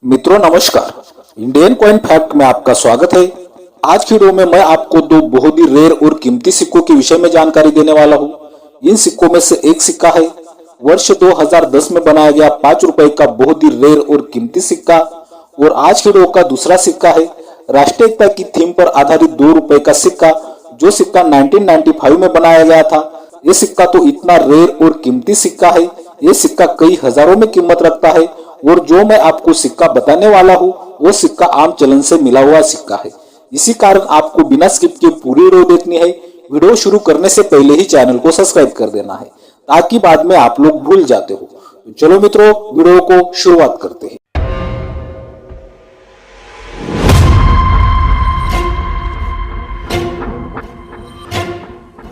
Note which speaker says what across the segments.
Speaker 1: मित्रों नमस्कार, Indian coin fact में आपका स्वागत है। आज की वीडियो में मैं आपको दो बहुत ही रेयर और कीमती सिक्कों के विषय में जानकारी देने वाला हूँ। इन सिक्कों में से एक सिक्का है वर्ष 2010 में बनाया गया 5 रुपए का बहुत ही रेयर और कीमती सिक्का, और आज की वीडियो का दूसरा सिक्का है राष्ट्रीय एकता की थीम पर आधारित 2 रुपए का सिक्का, जो सिक्का 1995 में बनाया गया था। ये सिक्का तो इतना रेयर और कीमती सिक्का है, ये सिक्का कई हजारों में कीमत रखता है, और जो मैं आपको सिक्का बताने वाला हूँ वो सिक्का आम चलन से मिला हुआ सिक्का है। इसी कारण आपको बिना स्किप के पूरी वीडियो देखनी है। वीडियो शुरू करने से पहले ही चैनल को सब्सक्राइब कर देना है ताकि बाद में आप लोग भूल जाते हो। तो चलो मित्रों, वीडियो को शुरुआत करते हैं।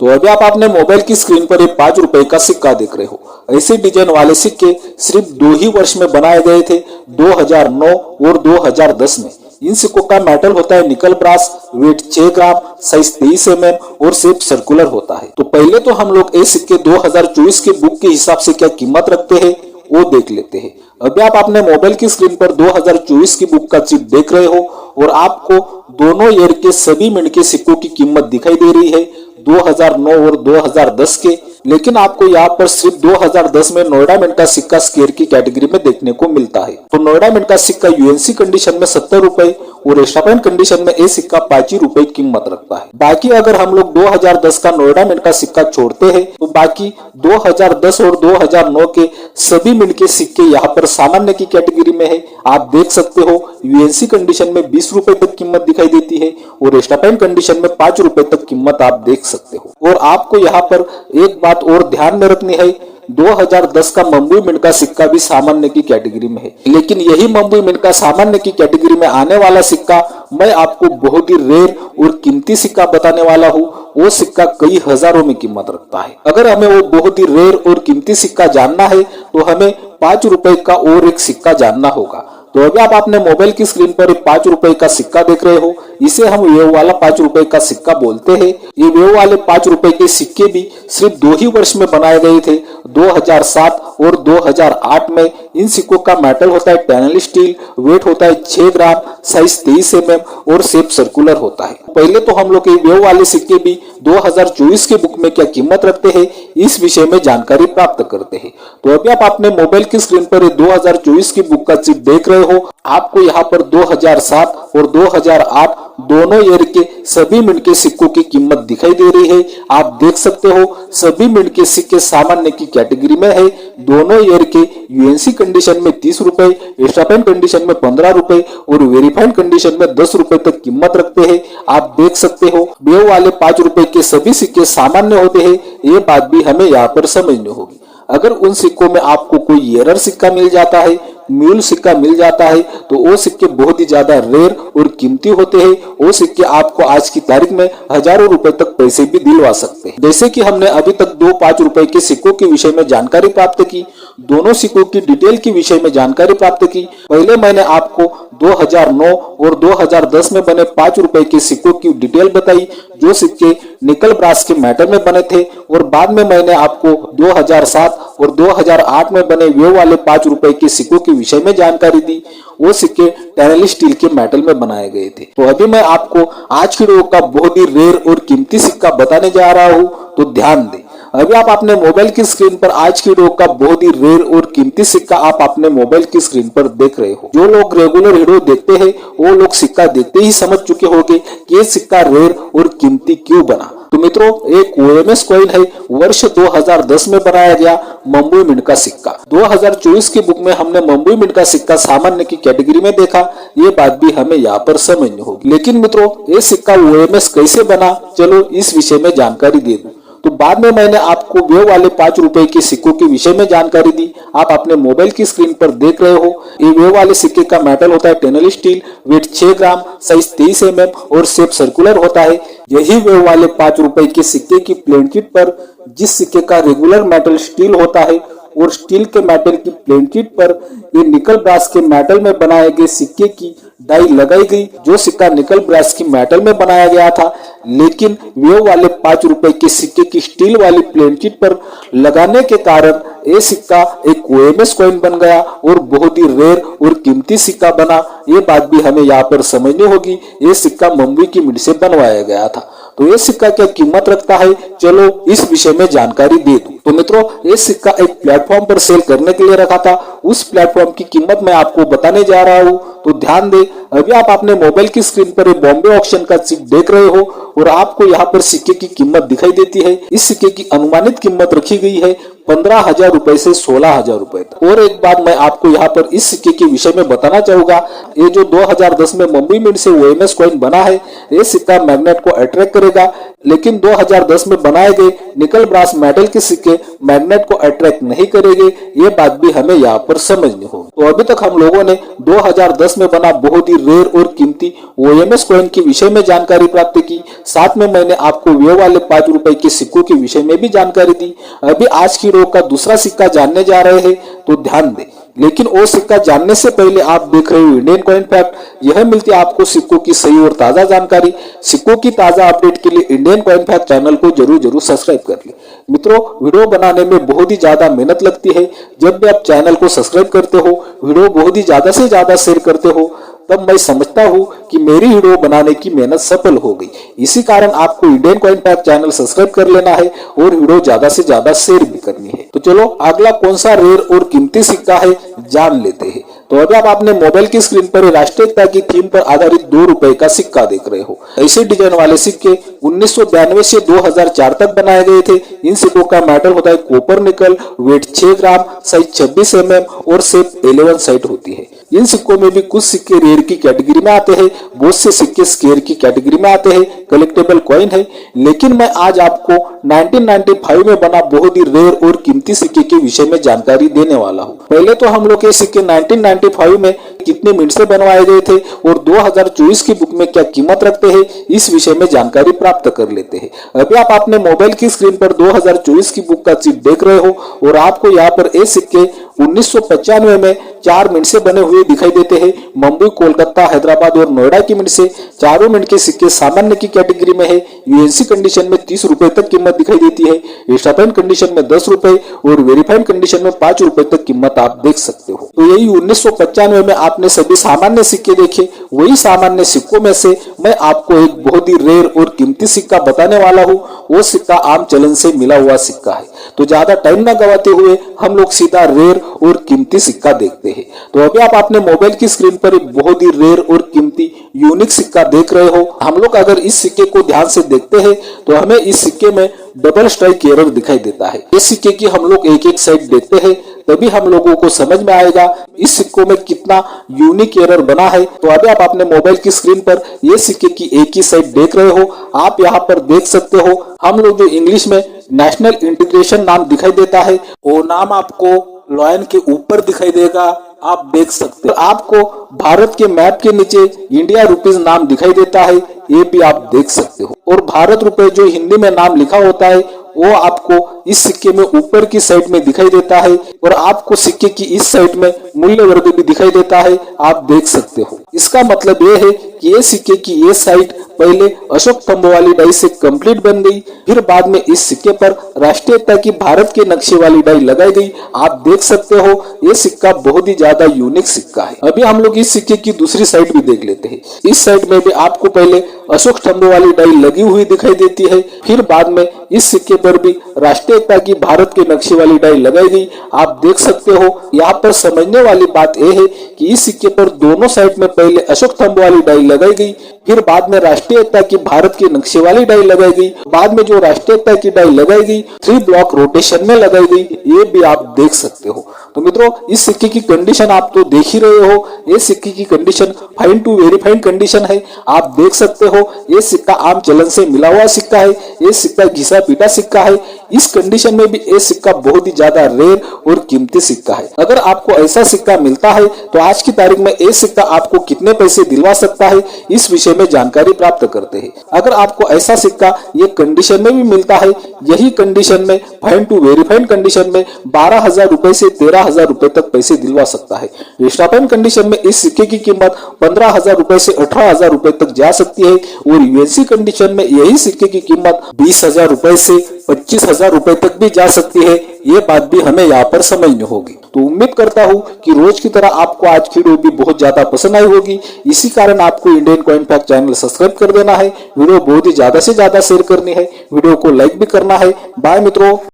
Speaker 1: तो अभी आप अपने मोबाइल की स्क्रीन पर एक 5 रुपए का सिक्का देख रहे हो। ऐसे डिजाइन वाले सिक्के सिर्फ 2 ही वर्ष में बनाए गए थे, 2009 और 2010 में। इन सिक्कों का मेटल होता है निकल ब्रास, वेट 6 ग्राम, साइज 23 mm और शेप सर्कुलर होता है। तो पहले तो हम लोग ये सिक्के 2024 के बुक के हिसाब से क्या कीमत रखते हैं वो देख लेते हैं। अभी आप अपने मोबाइल की स्क्रीन पर 2024 की बुक का चिट देख रहे हो और आपको दोनों ईयर के सभी मिंट के सिक्कों की कीमत दिखाई दे रही है, 2009 और 2010 के। लेकिन आपको यहाँ पर सिर्फ 2010 में नोएडा मिंट का सिक्का स्केयर की कैटेगरी में देखने को मिलता है। तो नोएडा मिंट का सिक्का यूएनसी कंडीशन में 70 रुपए और एक्स्ट्रा पॉइंट कंडीशन में ये सिक्का 5 ही रुपए कीमत रखता है। बाकी अगर हम लोग 2010 का नोएडा मिंट का सिक्का छोड़ते हैं तो बाकी 2010 और 2009 के सभी मिंट के सिक्के यहाँ पर सामान्य की कैटेगरी में है। आप देख सकते हो यूएनसी कंडीशन में 20 रुपए तक कीमत दिखाई देती है और एक्स्ट्रा पॉइंट कंडीशन में 5 रुपए तक कीमत आप देख सकते हो। और आपको यहाँ पर एक बात और ध्यान में रखनी है, 2010 का मुंबई मिंट का सिक्का भी सामान्य की कैटेगरी में है। लेकिन यही मुंबई मिंट का सामान्य की कैटेगरी में आने वाला सिक्का मैं आपको बहुत ही रेयर और कीमती सिक्का बताने वाला हूँ। वो सिक्का कई हजारों में कीमत रखता है। अगर हमें वो बहुत ही रेयर और कीमती सिक्का जानना है तो हमें 5 रुपए का और एक सिक्का जानना होगा। तो अभी आप अपने मोबाइल की स्क्रीन पर एक 5 रुपए का सिक्का देख रहे हो, इसे हम वेव वाला 5 रुपए का सिक्का बोलते हैं। ये वेव वाले 5 रुपए के सिक्के भी सिर्फ 2 ही वर्ष में बनाए गए थे, 2007 और 2008 में। इन सिक्कों का मेटल होता है टनल स्टील, वेट होता है 6 ग्राम, साइज 23 mm और शेप सर्कुलर होता है। पहले तो हम लोग ये वेव वाले सिक्के भी 2024 के बुक में क्या कीमत रखते हैं इस विषय में जानकारी प्राप्त करते हैं। तो अभी आप अपने मोबाइल की स्क्रीन पर 2024 की बुक का चिट देख रहे हो। आपको यहाँ पर 2007 और 2008 दोनों ईयर के सभी मिंट के सिक्कों की कीमत दिखाई दे रही है। आप देख सकते हो सभी मिंट के सिक्के सामान्य की कैटेगरी में है। दोनों ईयर के यूएनसी कंडीशन में 30 रुपए, एक्स्ट्रा पॉइंट कंडीशन में 15 रुपए और वेरीफाइड कंडीशन में 10 रुपए तक कीमत रखते हैं। आप देख सकते हो वेव वाले 5 रुपए के सभी सिक्के सामान्य होते हैं, ये बात भी हमें यहाँ पर समझनी होगी। अगर उन सिक्कों में आपको कोई एरर सिक्का मिल जाता है, म्यूल सिक्का मिल जाता है, तो वो सिक्के बहुत ही ज्यादा रेयर और कीमती होते हैं। वो सिक्के आपको आज की तारीख में हजारों रुपए तक पैसे भी दिलवा सकते हैं। जैसे कि हमने अभी तक 2 5 रुपए के सिक्कों के विषय में जानकारी प्राप्त की, दोनों सिक्कों की डिटेल के विषय में जानकारी प्राप्त की। पहले मैंने आपको 2009 और 2010 में बने 5 रुपए के सिक्कों की डिटेल बताई, जो सिक्के निकल ब्रास के मेटल में बने थे, और बाद में मैंने आपको 2007 और 2008 में बने वेव वाले 5 रुपए के सिक्कों के विषय में जानकारी दी। वो सिक्के टनल स्टील के मेटल में बनाए गए थे। तो अभी मैं आपको आज की वीडियो का बहुत ही रेयर और कीमती सिक्का बताने जा रहा हूँ, तो ध्यान दें। अभी आप अपने मोबाइल की स्क्रीन पर आज की वीडियो का बहुत ही रेयर और कीमती सिक्का आप अपने मोबाइल की स्क्रीन पर देख रहे हो। जो लोग रेगुलर वीडियो देखते हैं वो लोग सिक्का देखते ही समझ चुके होंगे कि ये सिक्का रेयर और कीमती क्यों बना। तो मित्रों, एक ओएमएस कॉइन है वर्ष 2010 में बनाया गया मुंबई मिंट का सिक्का। 2024 की बुक में हमने मुंबई मिंट का सिक्का सामान्य की कैटेगरी में देखा, ये बात भी हमें यहाँ पर समझनी होगी। लेकिन मित्रों, ये सिक्का ओएमएस कैसे बना, चलो इस विषय में जानकारी दे दूं। तो बाद में मैंने आपको वेव वाले 5 रुपए के सिक्कों के विषय में जानकारी दी। आप अपने मोबाइल की स्क्रीन पर देख रहे हो, ये वेव वाले सिक्के का मेटल होता है टनल स्टील, वेट 6 ग्राम, साइज 23 mm और शेप सर्कुलर होता है। यही वेव वाले 5 रुपए के सिक्के की प्लेन किट पर जिस सिक्के का रेगुलर मेटल स्टील होता है और स्टील के मेटल की प्लेन किट पर ये निकल ब्रास के मेटल में बनाए गए सिक्के की डाई लगाई गई, जो सिक्का निकल ब्रास की मेटल में बनाया गया था। लेकिन वे वाले 5 रुपए के सिक्के की स्टील वाली प्लेन चिट पर लगाने के कारण ये सिक्का एक ओएमएस कॉइन बन गया और बहुत ही रेयर और कीमती सिक्का बना। ये बात भी हमें यहाँ पर समझनी होगी। ये सिक्का मुंबई की मिंट से बनवाया गया था। तो ये सिक्का क्या कीमत रखता है, चलो इस विषय में जानकारी दे दूं। तो मित्रों, ये सिक्का एक प्लेटफॉर्म पर सेल करने के लिए रखा था। उस प्लेटफॉर्म की कीमत मैं आपको बताने जा रहा हूं, तो ध्यान दे। अभी आप अपने मोबाइल की स्क्रीन पर बॉम्बे ऑक्शन का चिट देख रहे हो और आपको यहाँ पर सिक्के की कीमत दिखाई देती है। इस सिक्के की अनुमानित कीमत रखी गई है 15,000 रुपए से 16,000 रुपए तक। और एक बात मैं आपको यहाँ पर इस सिक्के के विषय में बताना चाहूंगा, ये जो 2010 में मुंबई मिंट से ओएमएस कॉइन बना है, ये सिक्का मैग्नेट को अट्रैक्ट करेगा, लेकिन 2010 में बनाए गए निकल ब्रास मेटल के सिक्के मैग्नेट को अट्रैक्ट नहीं करेंगे। ये बात भी हमें यहाँ पर समझनी होगी। तो अभी तक हम लोगों ने 2010 में बना बहुत ही रेयर और कीमती ओएमएस कॉइन के विषय में जानकारी प्राप्त की। साथ में मैंने आपको वे वाले 5 रुपए के सिक्कों के विषय में भी जानकारी दी। अभी आज की रोक का दूसरा सिक्का जानने जा रहे हैं, तो ध्यान दें। लेकिन वो सिक्का जानने से पहले आप देख रहे हो इंडियन कॉइन फैक्ट। यह मिलती है आपको सिक्कों की सही और ताजा जानकारी। सिक्कों की ताजा अपडेट के लिए इंडियन कॉइन फैक्ट चैनल को जरूर सब्सक्राइब कर ले। मित्रों, वीडियो बनाने में बहुत ही ज्यादा मेहनत लगती है। जब भी आप चैनल को सब्सक्राइब करते हो, वीडियो बहुत ही ज्यादा से ज्यादा शेयर करते हो, तब मैं समझता हूँ कि मेरी वीडियो बनाने की मेहनत सफल हो गई। इसी कारण आपको Indian coin fact channel subscribe कर लेना है और वीडियो ज्यादा से ज्यादा शेयर भी करनी है। तो चलो अगला कौन सा रेयर और कीमती सिक्का है जान लेते हैं। तो अभी आप अपने मोबाइल की स्क्रीन पर राष्ट्रीय एकता की थीम पर आधारित 2 रुपए का सिक्का देख रहे हो। ऐसे डिजाइन वाले सिक्के 1992 से 2004 तक बनाए गए थे। इन सिक्कों का मेटल होता है कॉपर निकल, वेट 6 ग्राम, साइज 26 mm और शेप 11 साइड होती है। इन सिक्कों में भी कुछ सिक्के रेयर की कैटेगरी में आते हैं, बहुत से सिक्के स्केयर की कैटेगरी में आते हैं, कलेक्टेबल कॉइन है। लेकिन मैं आज आपको 1995 में बना बहुत ही रेयर और कीमती सिक्के के विषय में जानकारी देने वाला हूँ। पहले तो हम लोग ये सिक्के 1995 में कितने मिनट से बनवाए गए थे और 2024 की बुक में क्या कीमत रखते हैं, इस विषय में जानकारी प्राप्त कर लेते हैं। अभी आप अपने मोबाइल की स्क्रीन पर 2024 की बुक का चिट देख रहे हो और आपको यहाँ पर ये सिक्के 1995 में 4 मिनट से बने हुए दिखाई देते हैं। मुंबई, कोलकाता, हैदराबाद और नोएडा की मिनट से चारों मिनट के सिक्के सामान्य की कैटेगरी में है। यूएनसी कंडीशन में 30 रुपए तक कीमत दिखाई देती है, एक्स्ट्रा फाइन कंडीशन में 10 रुपए और वेरीफाइड कंडीशन में 5 रुपए तक कीमत आप देख सकते हो। तो यही 1995 में आपने सभी सामान्य सिक्के देखे। वही सामान्य सिक्कों में से मैं आपको एक बहुत ही रेयर और कीमती सिक्का बताने वाला हूँ। वो सिक्का आम चलन से मिला हुआ सिक्का है। तो ज्यादा टाइम ना गवाते हुए हम लोग सीधा रेयर और कीमती सिक्का देखते हैं। तो अभी आप अपने मोबाइल की स्क्रीन पर एक बहुत ही रेयर और कीमती यूनिक सिक्का देख रहे हो। हम लोग अगर इस सिक्के को ध्यान से देखते हैं तो हमें इस सिक्के में डबल स्ट्राइक एरर दिखाई देता है। इस सिक्के की हम लोग एक साइड देखते हैं, तभी हम लोगों को समझ में आएगा इस सिक्कों में कितना यूनिक एरर बना है। तो अभी आप अपने मोबाइल की स्क्रीन पर ये सिक्के की एक ही साइड देख रहे हो। आप यहाँ पर देख सकते हो, हम लोग जो इंग्लिश में नेशनल इंटीग्रेशन नाम दिखाई देता है, वो नाम आपको लॉयन के ऊपर दिखाई देगा। आप देख सकते हो। आपको भारत के मैप के नीचे इंडिया रुपीज नाम दिखाई देता है, ये भी आप देख सकते हो। और भारत रुपए जो हिंदी में नाम लिखा होता है वो आपको इस सिक्के में ऊपर की साइड में दिखाई देता है और आपको सिक्के की इस साइड में मूल्य वर्ग भी दिखाई देता है, आप देख सकते हो। इसका मतलब ये है कि ये सिक्के की ये साइड पहले अशोक स्तंभ वाली डाई से कंप्लीट बन गई, फिर बाद में इस सिक्के पर राष्ट्रीय एकता की भारत के नक्शे वाली डाई लगाई गई। आप देख सकते हो ये सिक्का बहुत ही ज्यादा यूनिक सिक्का है। अभी हम लोग इस सिक्के की दूसरी साइड भी देख लेते हैं। इस साइड में भी आपको पहले अशोक स्तंभ वाली डाई लगी हुई दिखाई देती है, फिर बाद में इस सिक्के पर भी राष्ट्रीय एकता की भारत के नक्शे वाली डाई लगाई गई। आप देख सकते हो। यहाँ पर समझने वाली बात यह है कि इस सिक्के पर दोनों साइड में पहले अशोक स्तंभ वाली डाई लगाई गई, फिर बाद में राष्ट्रीय एकता की भारत के नक्शे वाली डाई लगाई गई। बाद में जो राष्ट्रीय एकता की डाई लगाई गई 3 ब्लॉक रोटेशन में लगाई गई, ये भी आप देख सकते हो। तो मित्रों, इस सिक्के की कंडीशन आप तो देख ही रहे हो। ये सिक्के की condition fine to verified condition है। आप देख सकते हो ये सिक्का आम चलन से मिला हुआ सिक्का है। ये सिक्का घिसा पीटा सिक्का है। इस कंडीशन में भी ये सिक्का बहुत ही ज्यादा रेयर और कीमती सिक्का है। अगर आपको ऐसा सिक्का मिलता है तो आज की तारीख में ये सिक्का आपको कितने पैसे दिलवा सकता है, इस विषय में जानकारी प्राप्त करते हैं। अगर आपको ऐसा सिक्का ये कंडीशन में भी मिलता है, यही कंडीशन में फाइन टू वेरीफाइड कंडीशन में 12,000 रुपए से 13,000 रुपए तक पैसे दिलवा सकता है। एक्स्ट्रा फाइन कंडीशन में इस सिक्के की कीमत 15,000 रुपए से 18,000 रुपए तक जा सकती है और यूएनसी कंडीशन में यही सिक्के की कीमत 20,000 रुपए से 25,000 रुपए तक भी जा सकती है। ये बात भी हमें यहाँ पर समझनी होगी। तो उम्मीद करता हूँ कि रोज की तरह आपको आज की वीडियो भी बहुत ज्यादा पसंद आई होगी। इसी कारण आपको Indian coin fact channel subscribe कर देना है, वीडियो बहुत ही ज्यादा से ज्यादा शेयर करनी है, वीडियो को लाइक भी करना है। बाय मित्रों।